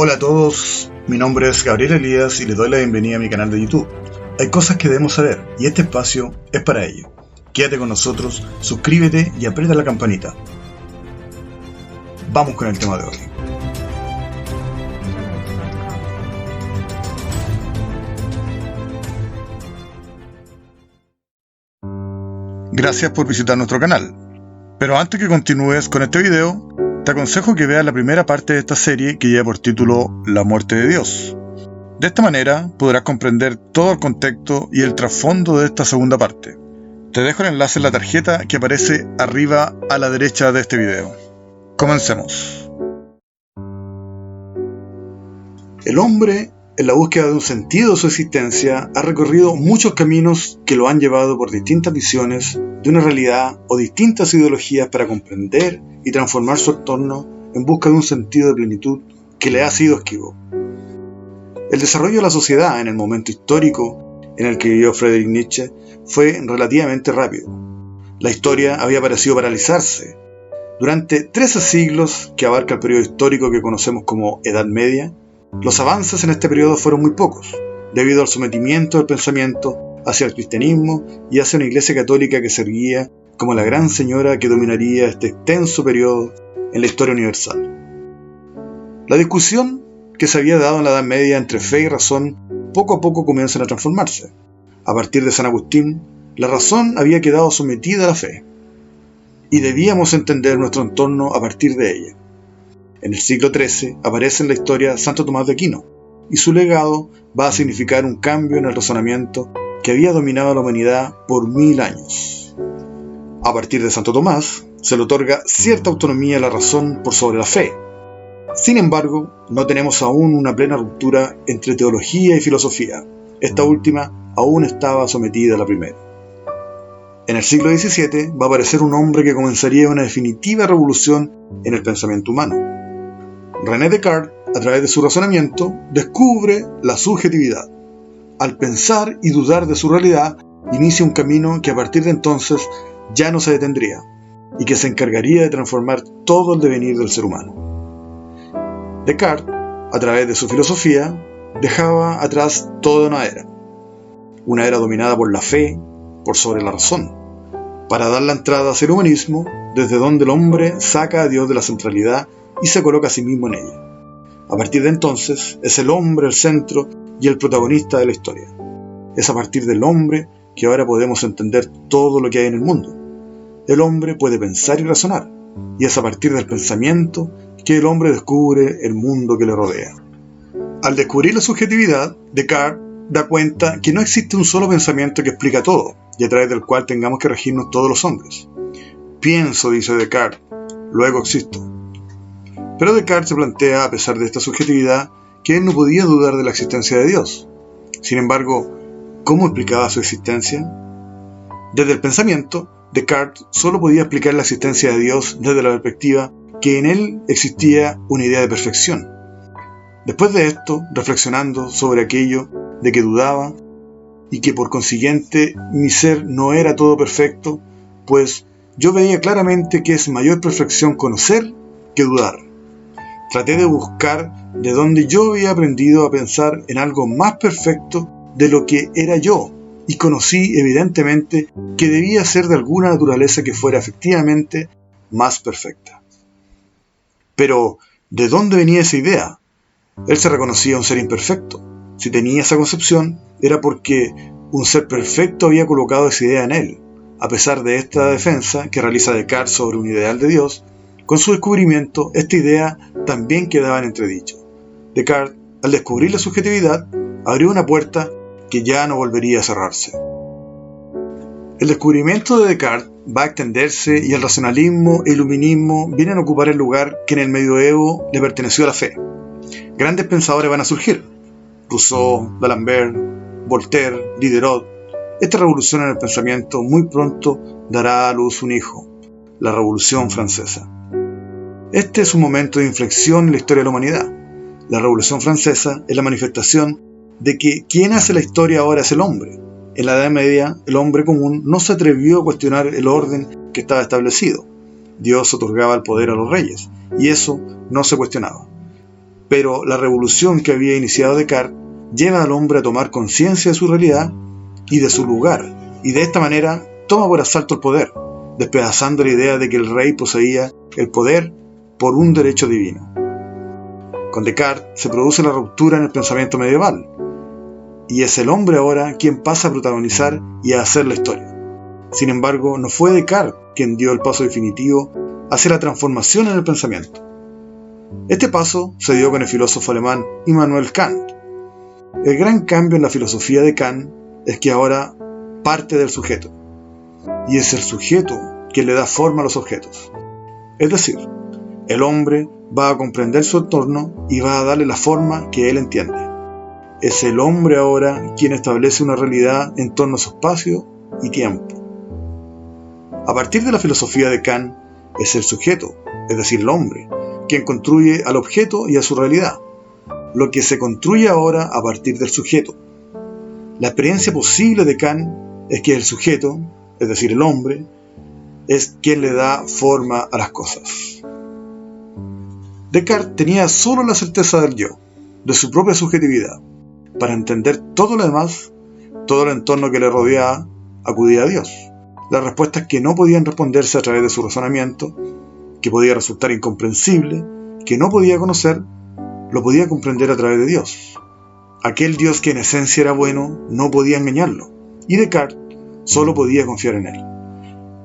Hola a todos, mi nombre es Gabriel Elías y les doy la bienvenida a mi canal de YouTube. Hay cosas que debemos saber y este espacio es para ello. Quédate con nosotros, suscríbete y aprieta la campanita. Vamos con el tema de hoy. Gracias por visitar nuestro canal. Pero antes que continúes con este video, te aconsejo que veas la primera parte de esta serie que lleva por título La muerte de Dios. De esta manera podrás comprender todo el contexto y el trasfondo de esta segunda parte. Te dejo el enlace en la tarjeta que aparece arriba a la derecha de este video. Comencemos. El hombre, en la búsqueda de un sentido de su existencia, ha recorrido muchos caminos que lo han llevado por distintas visiones de una realidad o distintas ideologías para comprender y transformar su entorno en busca de un sentido de plenitud que le ha sido esquivo. El desarrollo de la sociedad en el momento histórico en el que vivió Friedrich Nietzsche fue relativamente rápido. La historia había parecido paralizarse. Durante 13 siglos, que abarca el periodo histórico que conocemos como Edad Media, los avances en este periodo fueron muy pocos, debido al sometimiento del pensamiento hacia el cristianismo y hacia una iglesia católica que se erguía como la gran señora que dominaría este extenso periodo en la historia universal. La discusión que se había dado en la Edad Media entre fe y razón poco a poco comienzan a transformarse. A partir de San Agustín, la razón había quedado sometida a la fe, y debíamos entender nuestro entorno a partir de ella. En el siglo XIII aparece en la historia Santo Tomás de Aquino, y su legado va a significar un cambio en el razonamiento que había dominado a la humanidad por 1000 años. A partir de Santo Tomás, se le otorga cierta autonomía a la razón por sobre la fe. Sin embargo, no tenemos aún una plena ruptura entre teología y filosofía. Esta última aún estaba sometida a la primera. En el siglo XVII va a aparecer un hombre que comenzaría una definitiva revolución en el pensamiento humano. René Descartes, a través de su razonamiento, descubre la subjetividad. Al pensar y dudar de su realidad, inicia un camino que a partir de entonces ya no se detendría y que se encargaría de transformar todo el devenir del ser humano. Descartes, a través de su filosofía, dejaba atrás toda una era dominada por la fe, por sobre la razón, para dar la entrada hacia el humanismo, desde donde el hombre saca a Dios de la centralidad y se coloca a sí mismo en ella. A partir de entonces, es el hombre el centro y el protagonista de la historia. Es a partir del hombre que ahora podemos entender todo lo que hay en el mundo. El hombre puede pensar y razonar, y es a partir del pensamiento que el hombre descubre el mundo que le rodea. Al descubrir la subjetividad, Descartes da cuenta que no existe un solo pensamiento que explica todo, y a través del cual tengamos que regirnos todos los hombres. Pienso, dice Descartes, luego existo. Pero Descartes se plantea, a pesar de esta subjetividad, que él no podía dudar de la existencia de Dios. Sin embargo, ¿cómo explicaba su existencia? Desde el pensamiento, Descartes solo podía explicar la existencia de Dios desde la perspectiva que en él existía una idea de perfección. Después de esto, reflexionando sobre aquello de que dudaba y que por consiguiente mi ser no era todo perfecto, pues yo veía claramente que es mayor perfección conocer que dudar. Traté de buscar de dónde yo había aprendido a pensar en algo más perfecto de lo que era yo, y conocí evidentemente que debía ser de alguna naturaleza que fuera efectivamente más perfecta. Pero, ¿de dónde venía esa idea? Él se reconocía un ser imperfecto. Si tenía esa concepción, era porque un ser perfecto había colocado esa idea en él. A pesar de esta defensa que realiza Descartes sobre un ideal de Dios, con su descubrimiento, esta idea también quedaba en entredicho. Descartes, al descubrir la subjetividad, abrió una puerta que ya no volvería a cerrarse. El descubrimiento de Descartes va a extenderse y el racionalismo e iluminismo vienen a ocupar el lugar que en el medioevo le perteneció a la fe. Grandes pensadores van a surgir: Rousseau, D'Alembert, Voltaire, Diderot. Esta revolución en el pensamiento muy pronto dará a luz un hijo, la Revolución Francesa. Este es un momento de inflexión en la historia de la humanidad. La Revolución Francesa es la manifestación de que quien hace la historia ahora es el hombre. En la Edad Media, el hombre común no se atrevió a cuestionar el orden que estaba establecido. Dios otorgaba el poder a los reyes, y eso no se cuestionaba. Pero la revolución que había iniciado Descartes lleva al hombre a tomar conciencia de su realidad y de su lugar, y de esta manera toma por asalto el poder, despedazando la idea de que el rey poseía el poder por un derecho divino. Con Descartes se produce la ruptura en el pensamiento medieval, y es el hombre ahora quien pasa a protagonizar y a hacer la historia. Sin embargo, no fue Descartes quien dio el paso definitivo hacia la transformación en el pensamiento. Este paso se dio con el filósofo alemán Immanuel Kant. El gran cambio en la filosofía de Kant es que ahora parte del sujeto, y es el sujeto quien le da forma a los objetos. Es decir, el hombre va a comprender su entorno y va a darle la forma que él entiende. Es el hombre ahora quien establece una realidad en torno a su espacio y tiempo. A partir de la filosofía de Kant, es el sujeto, es decir, el hombre, quien construye al objeto y a su realidad, lo que se construye ahora a partir del sujeto. La experiencia posible de Kant es que el sujeto, es decir, el hombre, es quien le da forma a las cosas. Descartes tenía solo la certeza del yo, de su propia subjetividad. Para entender todo lo demás, todo el entorno que le rodeaba, acudía a Dios. Las respuestas que no podían responderse a través de su razonamiento, que podía resultar incomprensible, que no podía conocer, lo podía comprender a través de Dios. Aquel Dios que en esencia era bueno, no podía engañarlo, y Descartes solo podía confiar en él.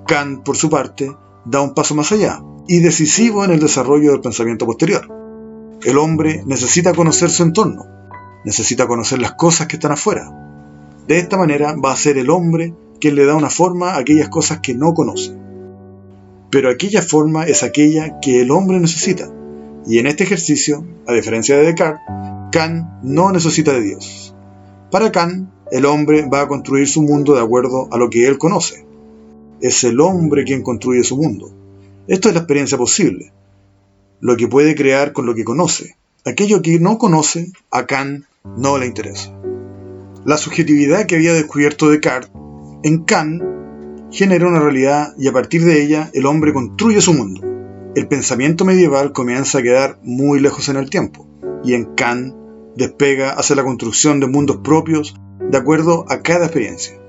Kant, por su parte, da un paso más allá, y decisivo en el desarrollo del pensamiento posterior. El hombre necesita conocer su entorno, necesita conocer las cosas que están afuera. De esta manera va a ser el hombre quien le da una forma a aquellas cosas que no conoce. Pero aquella forma es aquella que el hombre necesita, y en este ejercicio, a diferencia de Descartes, Kant no necesita de Dios. Para Kant, el hombre va a construir su mundo de acuerdo a lo que él conoce. Es el hombre quien construye su mundo. Esto es la experiencia posible, lo que puede crear con lo que conoce. Aquello que no conoce, a Kant no le interesa. La subjetividad que había descubierto Descartes en Kant genera una realidad y a partir de ella el hombre construye su mundo. El pensamiento medieval comienza a quedar muy lejos en el tiempo y en Kant despega hacia la construcción de mundos propios de acuerdo a cada experiencia.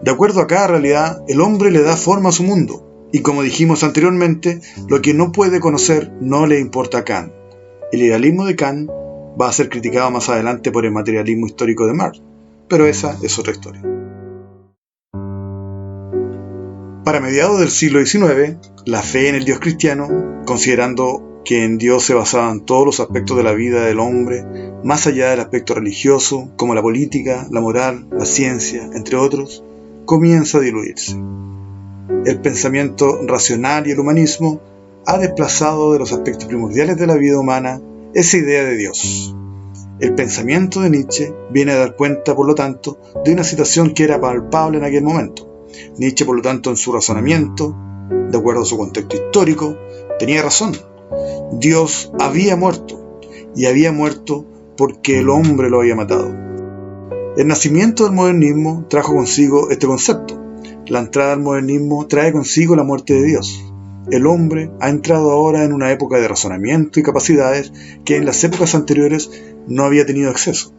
De acuerdo a cada realidad, el hombre le da forma a su mundo y como dijimos anteriormente, lo que no puede conocer no le importa a Kant. El idealismo de Kant va a ser criticado más adelante por el materialismo histórico de Marx, pero esa es otra historia. Para mediados del siglo XIX, la fe en el Dios cristiano, considerando que en Dios se basaban todos los aspectos de la vida del hombre, más allá del aspecto religioso, como la política, la moral, la ciencia, entre otros, comienza a diluirse. El pensamiento racional y el humanismo ha desplazado de los aspectos primordiales de la vida humana esa idea de Dios. El pensamiento de Nietzsche viene a dar cuenta, por lo tanto, de una situación que era palpable en aquel momento. Nietzsche, por lo tanto, en su razonamiento, de acuerdo a su contexto histórico, tenía razón. Dios había muerto, y había muerto porque el hombre lo había matado. El nacimiento del modernismo trajo consigo este concepto. La entrada al modernismo trae consigo la muerte de Dios. El hombre ha entrado ahora en una época de razonamiento y capacidades que en las épocas anteriores no había tenido acceso.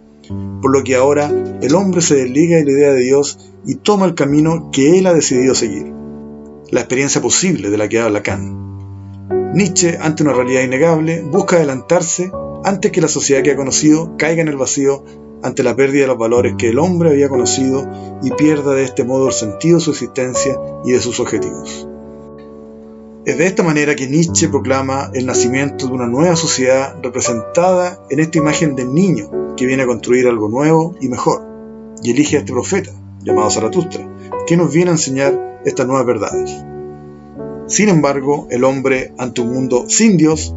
Por lo que ahora el hombre se desliga de la idea de Dios y toma el camino que él ha decidido seguir. La experiencia posible de la que habla Kant. Nietzsche, ante una realidad innegable, busca adelantarse antes que la sociedad que ha conocido caiga en el vacío ante la pérdida de los valores que el hombre había conocido y pierda de este modo el sentido de su existencia y de sus objetivos. Es de esta manera que Nietzsche proclama el nacimiento de una nueva sociedad representada en esta imagen del niño que viene a construir algo nuevo y mejor, y elige a este profeta, llamado Zaratustra, que nos viene a enseñar estas nuevas verdades. Sin embargo, el hombre, ante un mundo sin Dios,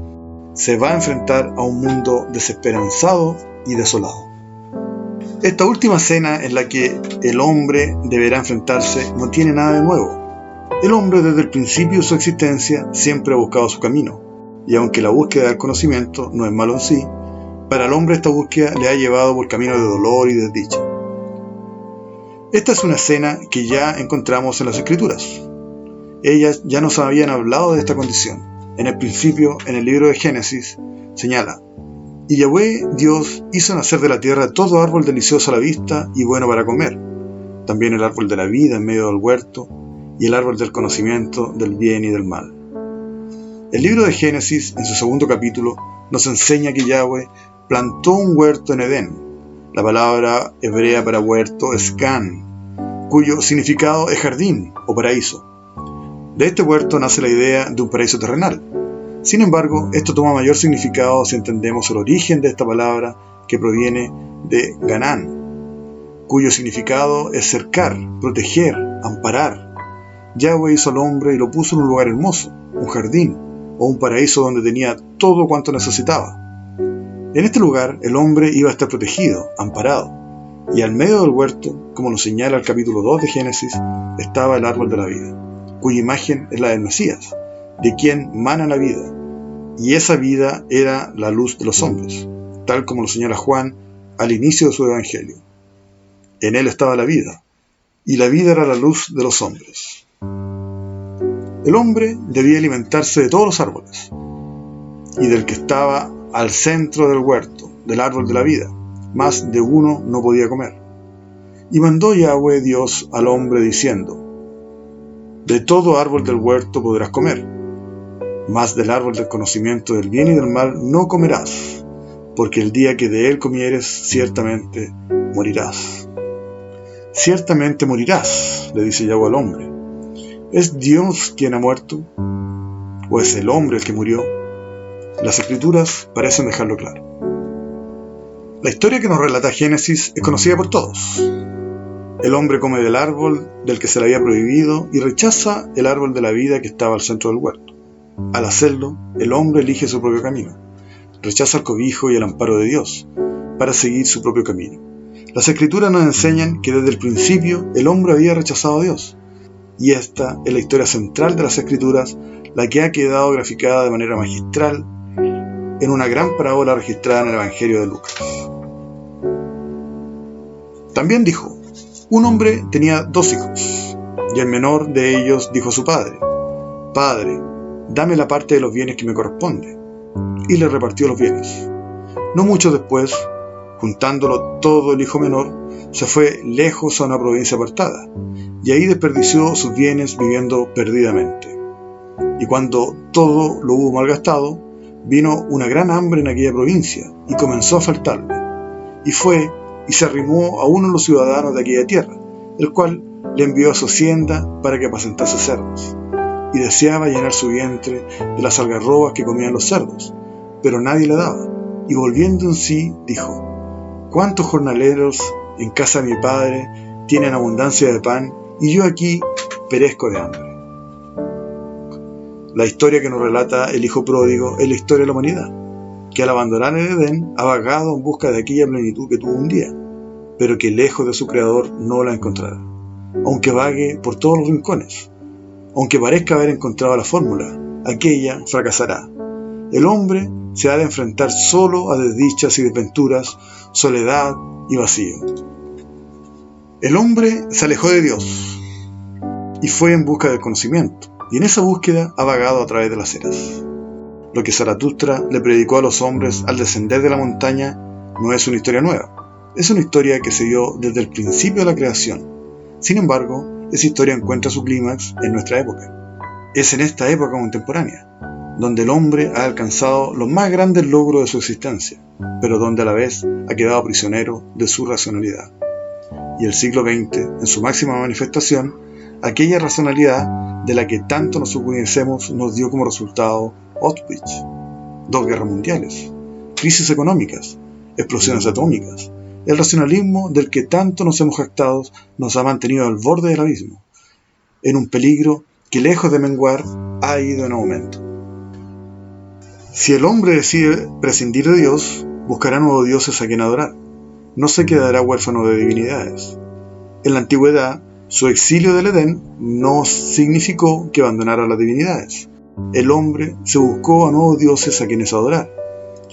se va a enfrentar a un mundo desesperanzado y desolado. Esta última escena en la que el hombre deberá enfrentarse no tiene nada de nuevo. El hombre desde el principio de su existencia siempre ha buscado su camino, y aunque la búsqueda del conocimiento no es malo en sí, para el hombre esta búsqueda le ha llevado por camino de dolor y desdicha. Esta es una escena que ya encontramos en las Escrituras. Ellas ya nos habían hablado de esta condición. En el principio, en el libro de Génesis, señala: Y Yahweh Dios hizo nacer de la tierra todo árbol delicioso a la vista y bueno para comer, también el árbol de la vida en medio del huerto y el árbol del conocimiento del bien y del mal. El libro de Génesis, en su segundo capítulo, nos enseña que Yahweh plantó un huerto en Edén. La palabra hebrea para huerto es Gan, cuyo significado es jardín o paraíso. De este huerto nace la idea de un paraíso terrenal. Sin embargo, esto toma mayor significado si entendemos el origen de esta palabra, que proviene de Ganán, cuyo significado es cercar, proteger, amparar. Yahweh hizo al hombre y lo puso en un lugar hermoso, un jardín o un paraíso donde tenía todo cuanto necesitaba. En este lugar el hombre iba a estar protegido, amparado, y al medio del huerto, como lo señala el capítulo 2 de Génesis, estaba el árbol de la vida, cuya imagen es la del Mesías, de quien mana la vida, y esa vida era la luz de los hombres, tal como lo señala Juan al inicio de su evangelio. En él estaba la vida, y la vida era la luz de los hombres. El hombre debía alimentarse de todos los árboles, y del que estaba al centro del huerto, del árbol de la vida, más de uno no podía comer. Y mandó Yahweh Dios al hombre diciendo: de todo árbol del huerto podrás comer, mas del árbol del conocimiento del bien y del mal no comerás, porque el día que de él comieres, ciertamente morirás. Ciertamente morirás, le dice Yahweh al hombre. ¿Es Dios quien ha muerto? ¿O es el hombre el que murió? Las Escrituras parecen dejarlo claro. La historia que nos relata Génesis es conocida por todos. El hombre come del árbol del que se le había prohibido y rechaza el árbol de la vida que estaba al centro del huerto. Al hacerlo, el hombre elige su propio camino. Rechaza el cobijo y el amparo de Dios para seguir su propio camino. Las Escrituras nos enseñan que desde el principio el hombre había rechazado a Dios. Y esta es la historia central de las Escrituras, la que ha quedado graficada de manera magistral en una gran parábola registrada en el Evangelio de Lucas. También dijo: un hombre tenía 2 hijos, y el menor de ellos dijo a su padre: Padre, dame la parte de los bienes que me corresponde. Y le repartió los bienes. No mucho después, juntándolo todo el hijo menor, se fue lejos a una provincia apartada, y ahí desperdició sus bienes viviendo perdidamente. Y cuando todo lo hubo malgastado, vino una gran hambre en aquella provincia, y comenzó a faltarle. Y fue y se arrimó a uno de los ciudadanos de aquella tierra, el cual le envió a su hacienda para que apacentase cerdos. Y deseaba llenar su vientre de las algarrobas que comían los cerdos, pero nadie le daba. Y volviendo en sí, dijo: ¿cuántos jornaleros en casa de mi padre tienen abundancia de pan, y yo aquí perezco de hambre? La historia que nos relata el hijo pródigo es la historia de la humanidad, que al abandonar el Edén ha vagado en busca de aquella plenitud que tuvo un día, pero que lejos de su creador no la encontrará, aunque vague por todos los rincones. Aunque parezca haber encontrado la fórmula, aquella fracasará. El hombre se ha de enfrentar solo a desdichas y desventuras, soledad y vacío. El hombre se alejó de Dios y fue en busca del conocimiento, y en esa búsqueda ha vagado a través de las eras. Lo que Zaratustra le predicó a los hombres al descender de la montaña no es una historia nueva, es una historia que se dio desde el principio de la creación. Sin embargo, esa historia encuentra su clímax en nuestra época. Es en esta época contemporánea, donde el hombre ha alcanzado los más grandes logros de su existencia, pero donde a la vez ha quedado prisionero de su racionalidad. Y el siglo XX, en su máxima manifestación, aquella racionalidad de la que tanto nos orgullecemos nos dio como resultado Auschwitz, 2 guerras mundiales, crisis económicas, explosiones atómicas. El racionalismo del que tanto nos hemos jactado nos ha mantenido al borde del abismo, en un peligro que, lejos de menguar, ha ido en aumento. Si el hombre decide prescindir de Dios, buscará nuevos dioses a quien adorar. No se quedará huérfano de divinidades. En la antigüedad, su exilio del Edén no significó que abandonara las divinidades. El hombre se buscó a nuevos dioses a quienes adorar,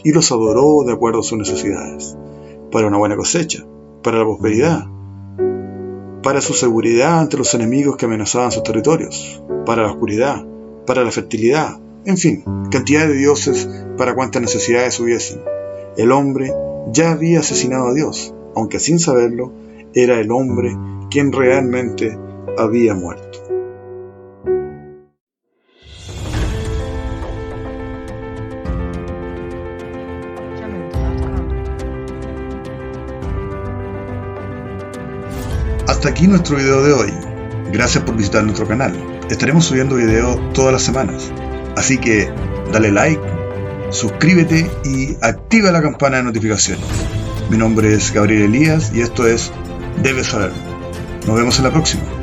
y los adoró de acuerdo a sus necesidades. Para una buena cosecha, para la prosperidad, para su seguridad ante los enemigos que amenazaban sus territorios, para la oscuridad, para la fertilidad, en fin, cantidad de dioses para cuantas necesidades hubiesen. El hombre ya había asesinado a Dios, aunque sin saberlo, era el hombre quien realmente había muerto. Hasta aquí nuestro video de hoy. Gracias por visitar nuestro canal. Estaremos subiendo videos todas las semanas. Así que dale like, suscríbete y activa la campana de notificaciones. Mi nombre es Gabriel Elías y esto es Debes Saberlo. Nos vemos en la próxima.